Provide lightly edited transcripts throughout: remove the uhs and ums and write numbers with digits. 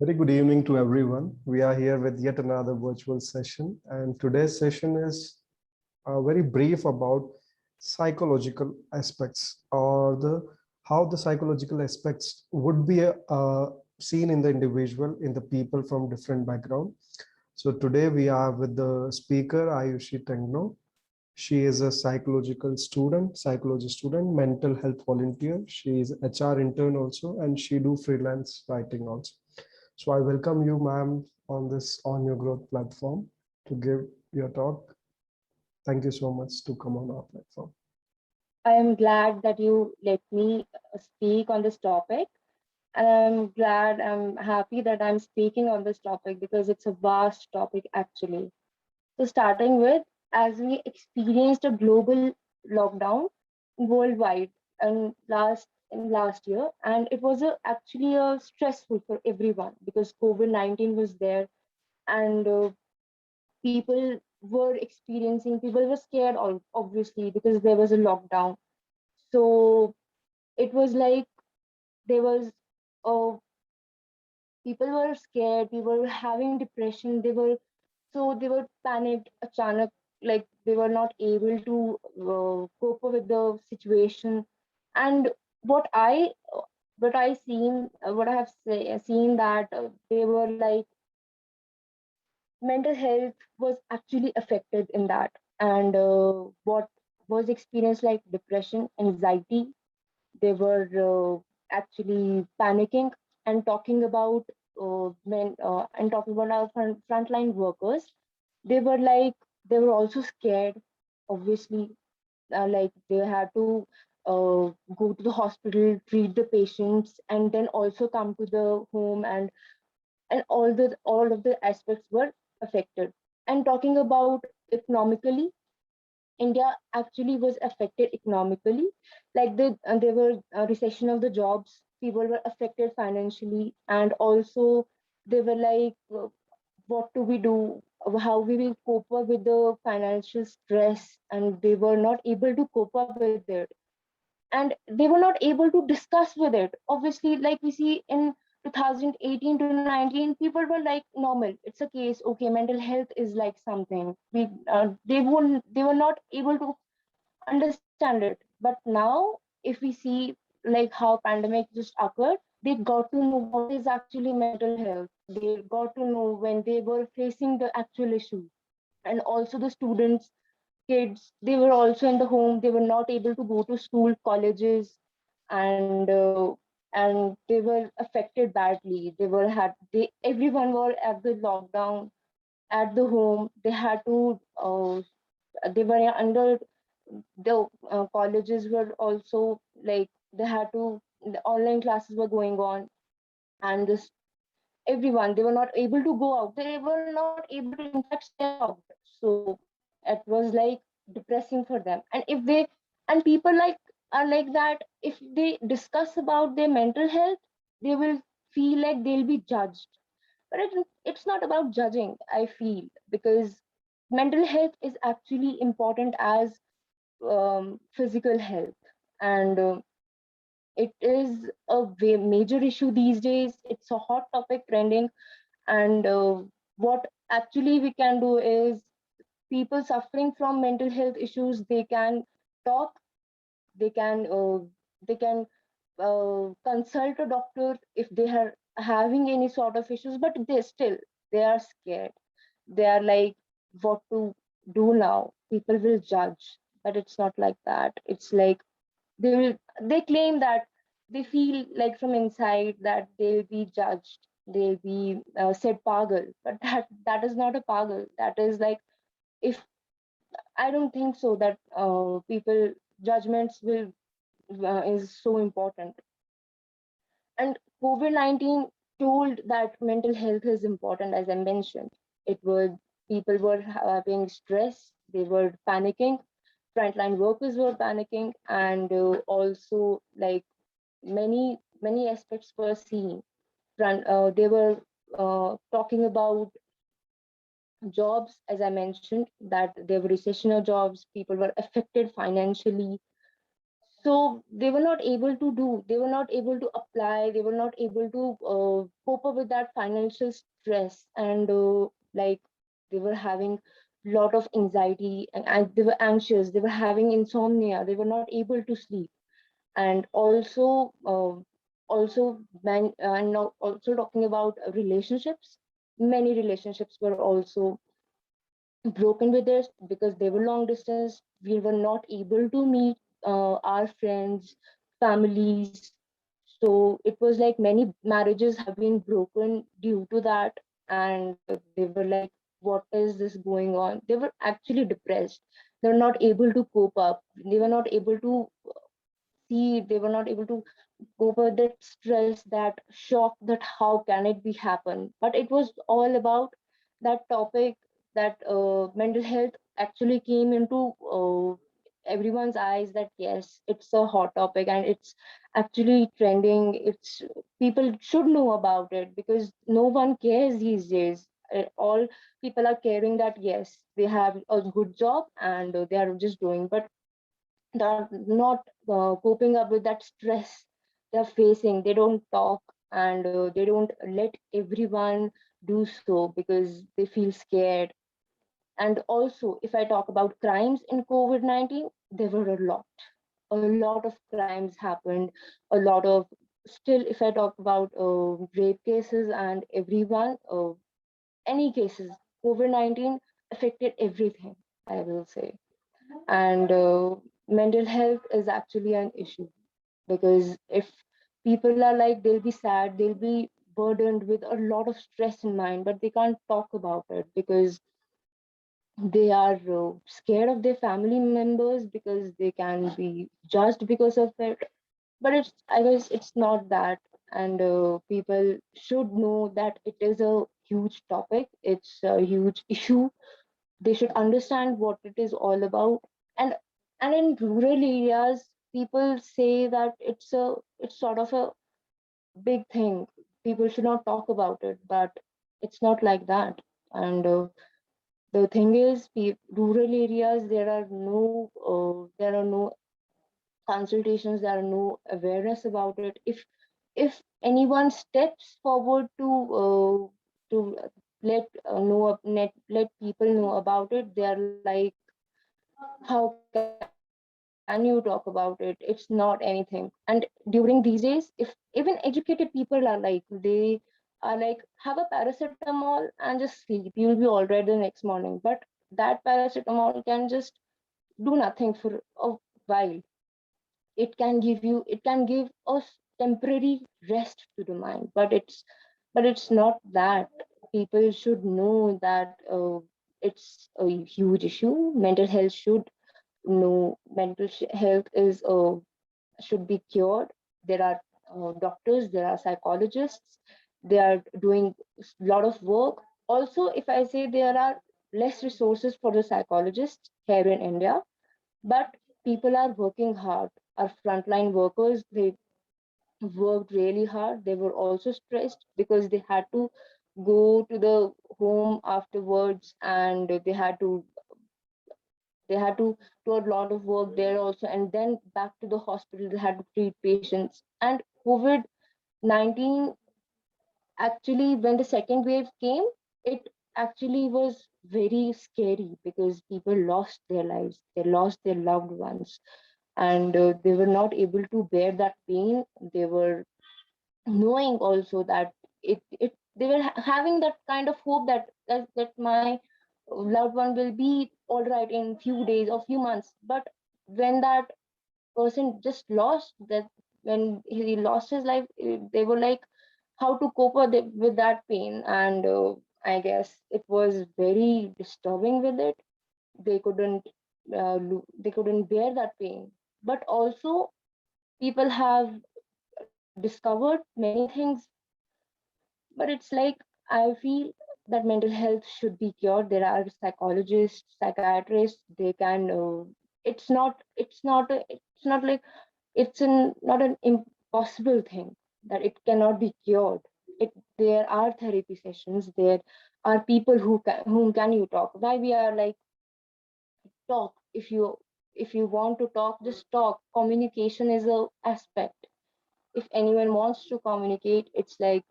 Very good evening to everyone. We are here with yet another virtual session, and today's session is very brief about psychological aspects or the how the psychological aspects would be seen in the individual, in the people from different background. So today we are with the speaker Ayushi Tangnoo. She is a psychology student, mental health volunteer. She is HR intern also, and she do freelance writing also. So I welcome you, ma'am, on this On Your Growth platform to give your talk. Thank you so much to come on our platform. I am glad that you let me speak on this topic. And I'm happy that I'm speaking on this topic because it's a vast topic actually. So, starting with, as we experienced a global lockdown worldwide in last year, and it was actually stressful for everyone because COVID-19 was there, and people were scared, obviously, because there was a lockdown. So it was like there was uh, people were scared, people were having depression, they were panicked achanak, like they were not able to cope up with the situation. And what i what I have seen that they were like mental health was actually affected in that. And what was experienced like depression, anxiety, they were actually panicking. And talking about our frontline workers, they were like they were also scared, obviously. Like they had to go to the hospital, treat the patients, and then also come to the home, and all of the aspects were affected. And talking about economically, India actually was affected economically. Like there were a recession of the jobs, people were affected financially, and also they were like, what do we do? How we will cope up with the financial stress? And they were not able to cope up with it, and they were not able to discuss with it. Obviously, like we see in 2018 to 19, people were like normal. It's a case. Okay, mental health is like something. They were not able to understand it. But now, if we see like how pandemic just occurred, they got to know what is actually mental health. They got to know when they were facing the actual issue. And also the students, kids, they were also in the home. They were not able to go to school, colleges, and and they were affected badly. They everyone were at the lockdown at the home. They were under the colleges were also like the online classes were going on. And this everyone, they were not able to go out, they were not able to in fact step out. So it was like depressing for them. And if they and people like are like that, if they discuss about their mental health, they will feel like they'll be judged. But it's not about judging, I feel, because mental health is actually important as physical health. And it is a major issue these days. It's a hot topic trending. And what actually we can do is, people suffering from mental health issues, they can talk, they can consult a doctor if they are having any sort of issues. But they are scared. They are like, what to do now? People will judge. But it's not like that. It's like they claim that they feel like from inside that they'll be judged, they'll be said pagal. But that is not a pagal. That is like, if I don't think so that people judgments will is so important. And COVID-19 told that mental health is important. As I mentioned, it was people were having stress, they were panicking, frontline workers were panicking, and also like many aspects were seen. They were talking about jobs, as I mentioned, that there were recessional jobs, people were affected financially. So they were not able to do, they were not able to apply, they were not able to cope up with that financial stress. And like they were having lot of anxiety, and they were anxious, they were having insomnia, they were not able to sleep. And and now also talking about relationships, many relationships were also broken with this because they were long distance. We were not able to meet our friends, families. So it was like many marriages have been broken due to that. And they were like, what is this going on? They were actually depressed. They were not able to cope up. They were not able to see, they were not able to over that stress, that shock, that how can it be happen. But it was all about that topic, that mental health actually came into everyone's eyes, that yes, it's a hot topic and it's actually trending. It's people should know about it because no one cares these days. All people are caring that yes, they have a good job and they are just doing, but they're not coping up with that stress they're facing. They don't talk, and they don't let everyone do so because they feel scared. And also, if I talk about crimes in COVID-19, there were a lot of crimes happened, a lot of, still, if I talk about rape cases and everyone, any cases, COVID-19 affected everything, I will say. And mental health is actually an issue because if people are like, they'll be sad, they'll be burdened with a lot of stress in mind, but they can't talk about it because they are scared of their family members because they can be judged because of it. But it's, I guess it's not that. And people should know that it is a huge topic, it's a huge issue. They should understand what it is all about. and and in rural areas, people say that it's sort of a big thing, people should not talk about it, but it's not like that. And the thing is, rural areas, there are no consultations, there are no awareness about it. If anyone steps forward to let let people know about it, they are like, how can you talk about it? It's not anything. And during these days, if even educated people are like, they are like, have a paracetamol and just sleep, you'll be all right the next morning. But that paracetamol can just do nothing for a while. It can give us temporary rest to the mind, but it's not that. People should know that it's a huge issue. Mental health should know, health is should be cured. There are doctors, there are psychologists, they are doing a lot of work. Also, if I say, there are less resources for the psychologists here in India, but people are working hard. Our frontline workers, they worked really hard. They were also stressed because they had to go to the home afterwards, and they had to do a lot of work there also, and then back to the hospital. They had to treat patients. And COVID-19, actually, when the second wave came, it actually was very scary because people lost their lives, they lost their loved ones, and they were not able to bear that pain. They were knowing also that they were having that kind of hope that my loved one will be all right in few days or few months. But when that person just lost that, when he lost his life, they were like, how to cope with that pain. And I guess it was very disturbing with it. They couldn't bear that pain. But also, people have discovered many things. But it's like, I feel that mental health should be cured. There are psychologists, psychiatrists, they can it's not like, not an impossible thing that it cannot be cured. There are therapy sessions, there are people whom can you talk. Why we are like, talk, if you If you want to talk, just talk. Communication is a aspect. If anyone wants to communicate, it's like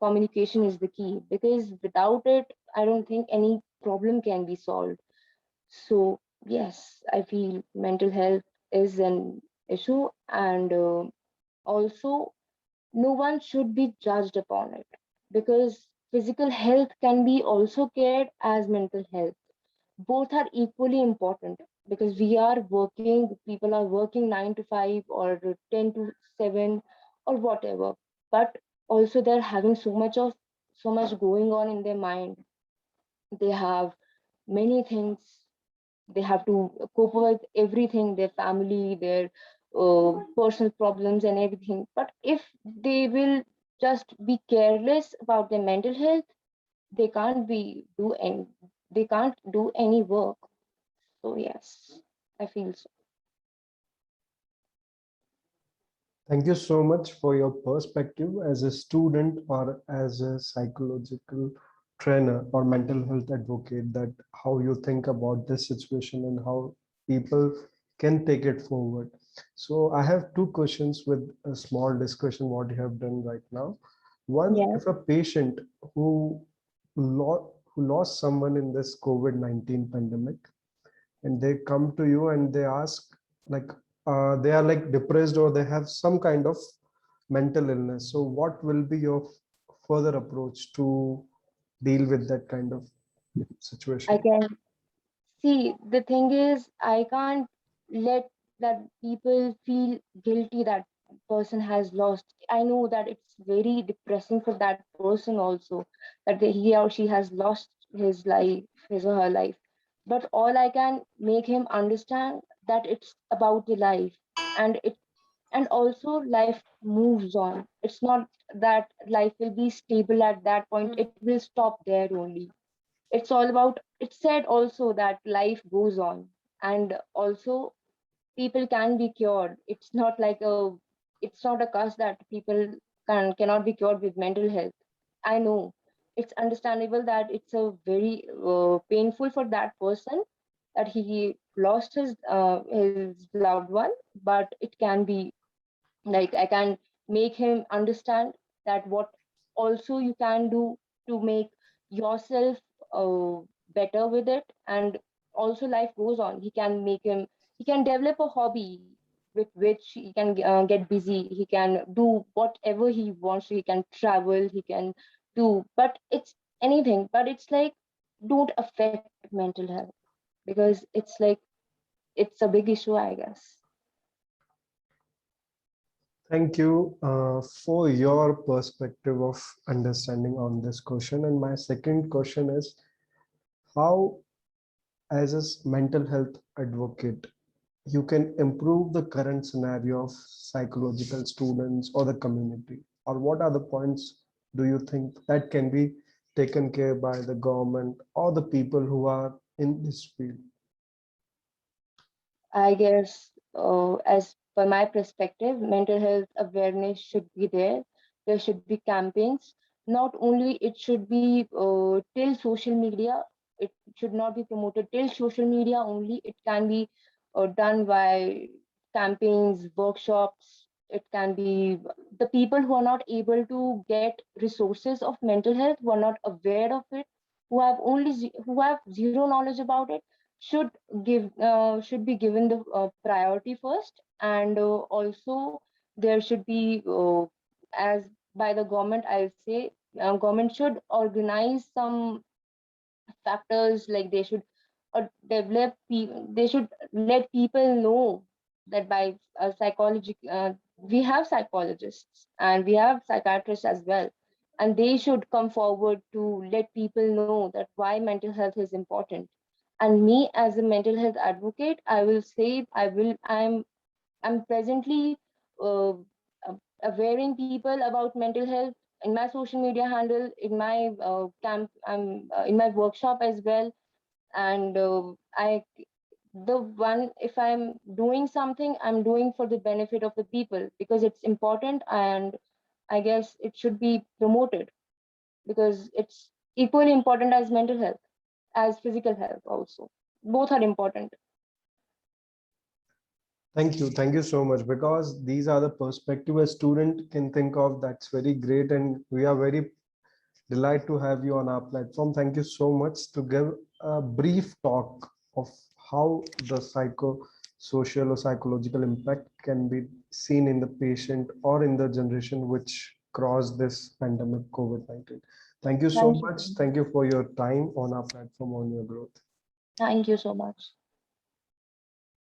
communication is the key, because without it, I don't think any problem can be solved. So yes, I feel mental health is an issue, and also no one should be judged upon it, because physical health can be also cared as mental health. Both are equally important, because we are working, people are working 9 to 5 or 10 to 7 or whatever, but also they're having so much going on in their mind. They have many things, they have to cope with everything, their family, their personal problems and everything. But if they will just be careless about their mental health, they can't be do any they can't do any work. So yes, I feel so. Thank you so much for your perspective as a student or as a psychological trainer or mental health advocate, that how you think about this situation and how people can take it forward. So I have two questions with a small discussion what you have done right now. One, Yes, if a patient who lost someone in this COVID-19 pandemic, and they come to you and they ask, like, they are like depressed or they have some kind of mental illness, so what will be your further approach to deal with that kind of I situation? can see, the thing is, I can't let that people feel guilty that person has lost. I know that it's very depressing for that person also, that he or she has lost his life, his or her life. But all I can make him understand that it's about the life, and it and also life moves on. It's not that life will be stable at that point, it will stop there only. It's all about, it said also that life goes on, and also people can be cured. It's not a curse that people cannot be cured with mental health. I know it's understandable that it's a very painful for that person that he lost his loved one, but it can be, like, I can make him understand that what also you can do to make yourself uh, better with it. And also life goes on, he can develop a hobby with which he can get busy, he can do whatever he wants, he can travel, he can do, but it's anything, but it's like, don't affect mental health, because it's like, it's a big issue, I guess. Thank you for your perspective of understanding on this question. And my second question is, how, as a mental health advocate, you can improve the current scenario of psychological students or the community, or what are the points do you think that can be taken care by the government or the people who are in this field? I guess, as per my perspective, mental health awareness should be there. There should be campaigns. Not only it should be till social media, it should not be promoted till social media only. It can be done by campaigns, workshops. It can be the people who are not able to get resources of mental health, who are not aware of it, who have zero knowledge about it, should should be given the priority first. And also there should be as by the government, I'll say, government should organize some factors, like they should they should let people know that by psychology, we have psychologists and we have psychiatrists as well, and they should come forward to let people know that why mental health is important. And me as a mental health advocate, I will say, I'm presently uh, awareing people about mental health in my social media handle, in my camp, in my workshop as well. And I the one, if I'm doing something, I'm doing for the benefit of the people, because it's important, and I guess it should be promoted, because it's equally important as mental health, as physical health also. Both are important. Thank you so much, because these are the perspective a student can think of. That's very great, and we are very delighted to have you on our platform. Thank you so much to give a brief talk of how the psychosocial or psychological impact can be seen in the patient or in the generation which crossed this pandemic COVID-19. Thank you so Thank you. much. Thank you for your time on our platform, on your growth. Thank you so much.